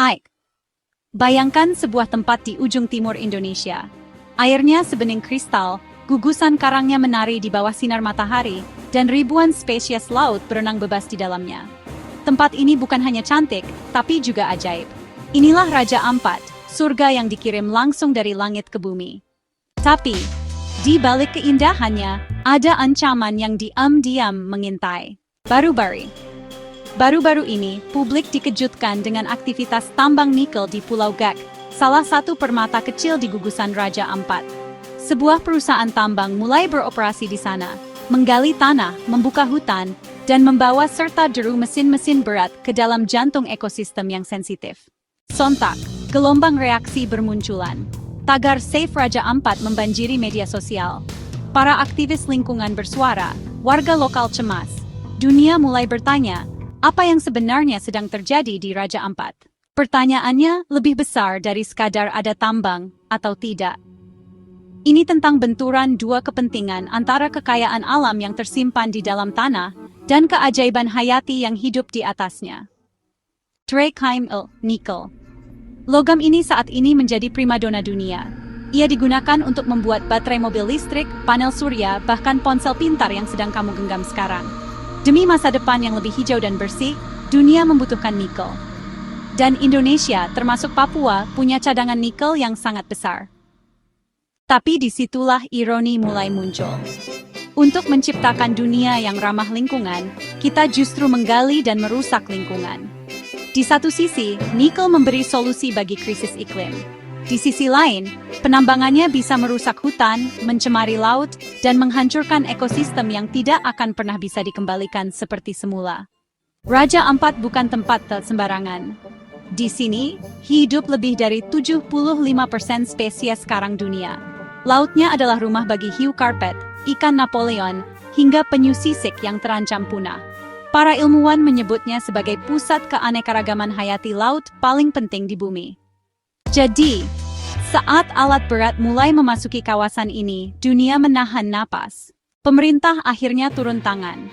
Aik. Bayangkan sebuah tempat di ujung timur Indonesia. Airnya sebening kristal, gugusan karangnya menari di bawah sinar matahari, dan ribuan spesies laut berenang bebas di dalamnya. Tempat ini bukan hanya cantik, tapi juga ajaib. Inilah Raja Ampat, surga yang dikirim langsung dari langit ke bumi. Tapi, di balik keindahannya, ada ancaman yang diam-diam mengintai. Baru-baru ini, publik dikejutkan dengan aktivitas tambang nikel di Pulau Gak, salah satu permata kecil di gugusan Raja Ampat. Sebuah perusahaan tambang mulai beroperasi di sana, menggali tanah, membuka hutan, dan membawa serta deru mesin-mesin berat ke dalam jantung ekosistem yang sensitif. Sontak, gelombang reaksi bermunculan. Tagar Save Raja Ampat membanjiri media sosial. Para aktivis lingkungan bersuara, warga lokal cemas. Dunia mulai bertanya, apa yang sebenarnya sedang terjadi di Raja Ampat? Pertanyaannya lebih besar dari sekadar ada tambang atau tidak. Ini tentang benturan dua kepentingan antara kekayaan alam yang tersimpan di dalam tanah dan keajaiban hayati yang hidup di atasnya. Nikel. Logam ini saat ini menjadi primadona dunia. Ia digunakan untuk membuat baterai mobil listrik, panel surya, bahkan ponsel pintar yang sedang kamu genggam sekarang. Demi masa depan yang lebih hijau dan bersih, dunia membutuhkan nikel. Dan Indonesia, termasuk Papua, punya cadangan nikel yang sangat besar. Tapi disitulah ironi mulai muncul. Untuk menciptakan dunia yang ramah lingkungan, kita justru menggali dan merusak lingkungan. Di satu sisi, nikel memberi solusi bagi krisis iklim. Di sisi lain, penambangannya bisa merusak hutan, mencemari laut, dan menghancurkan ekosistem yang tidak akan pernah bisa dikembalikan seperti semula. Raja Ampat bukan tempat sembarangan. Di sini, hidup lebih dari 75% spesies karang dunia. Lautnya adalah rumah bagi hiu karpet, ikan Napoleon, hingga penyu sisik yang terancam punah. Para ilmuwan menyebutnya sebagai pusat keanekaragaman hayati laut paling penting di bumi. Jadi, saat alat berat mulai memasuki kawasan ini, dunia menahan napas. Pemerintah akhirnya turun tangan.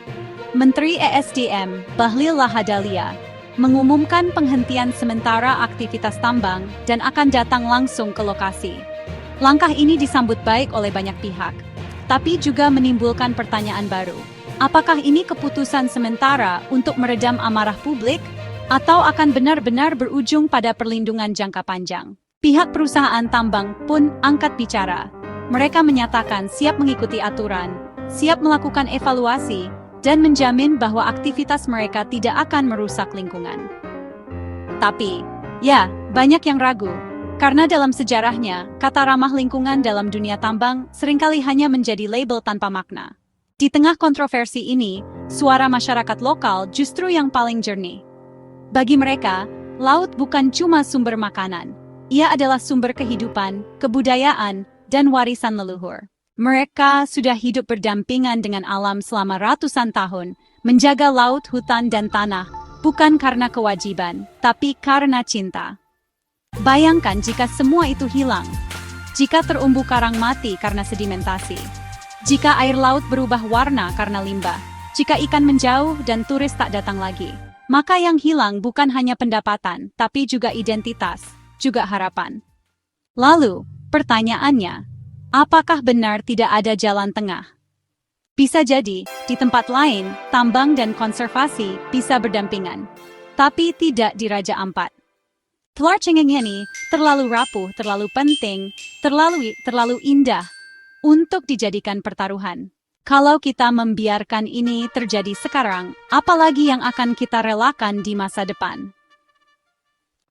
Menteri ESDM, Bahlil Lahadalia, mengumumkan penghentian sementara aktivitas tambang dan akan datang langsung ke lokasi. Langkah ini disambut baik oleh banyak pihak, tapi juga menimbulkan pertanyaan baru. Apakah ini keputusan sementara untuk meredam amarah publik, atau akan benar-benar berujung pada perlindungan jangka panjang? Pihak perusahaan tambang pun angkat bicara. Mereka menyatakan siap mengikuti aturan, siap melakukan evaluasi, dan menjamin bahwa aktivitas mereka tidak akan merusak lingkungan. Tapi, ya, banyak yang ragu. Karena dalam sejarahnya, kata ramah lingkungan dalam dunia tambang seringkali hanya menjadi label tanpa makna. Di tengah kontroversi ini, suara masyarakat lokal justru yang paling jernih. Bagi mereka, laut bukan cuma sumber makanan. Ia adalah sumber kehidupan, kebudayaan, dan warisan leluhur. Mereka sudah hidup berdampingan dengan alam selama ratusan tahun, menjaga laut, hutan, dan tanah, bukan karena kewajiban, tapi karena cinta. Bayangkan jika semua itu hilang. Jika terumbu karang mati karena sedimentasi. Jika air laut berubah warna karena limbah. Jika ikan menjauh dan turis tak datang lagi. Maka yang hilang bukan hanya pendapatan, tapi juga identitas, juga harapan. Lalu, pertanyaannya, apakah benar tidak ada jalan tengah? Bisa jadi, di tempat lain, tambang dan konservasi bisa berdampingan. Tapi tidak di Raja Ampat. Telur cengeng ini terlalu rapuh, terlalu penting, terlalu indah untuk dijadikan pertaruhan. Kalau kita membiarkan ini terjadi sekarang, apalagi yang akan kita relakan di masa depan?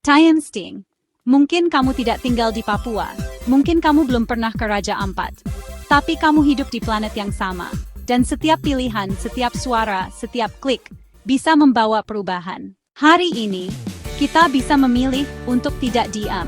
Time Sting. Mungkin kamu tidak tinggal di Papua, mungkin kamu belum pernah ke Raja Ampat, tapi kamu hidup di planet yang sama, dan setiap pilihan, setiap suara, setiap klik bisa membawa perubahan. Hari ini, kita bisa memilih untuk tidak diam.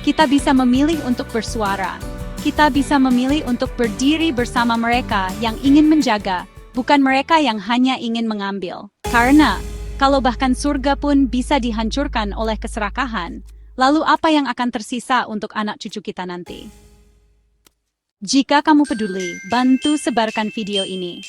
Kita bisa memilih untuk bersuara. Kita bisa memilih untuk berdiri bersama mereka yang ingin menjaga, bukan mereka yang hanya ingin mengambil. Karena, kalau bahkan surga pun bisa dihancurkan oleh keserakahan, lalu apa yang akan tersisa untuk anak cucu kita nanti? Jika kamu peduli, bantu sebarkan video ini.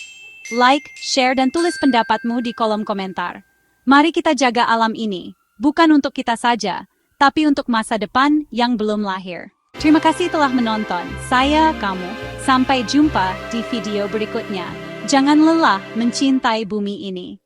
Like, share, dan tulis pendapatmu di kolom komentar. Mari kita jaga alam ini. Bukan untuk kita saja, tapi untuk masa depan yang belum lahir. Terima kasih telah menonton. Saya kamu. Sampai jumpa di video berikutnya. Jangan lelah mencintai bumi ini.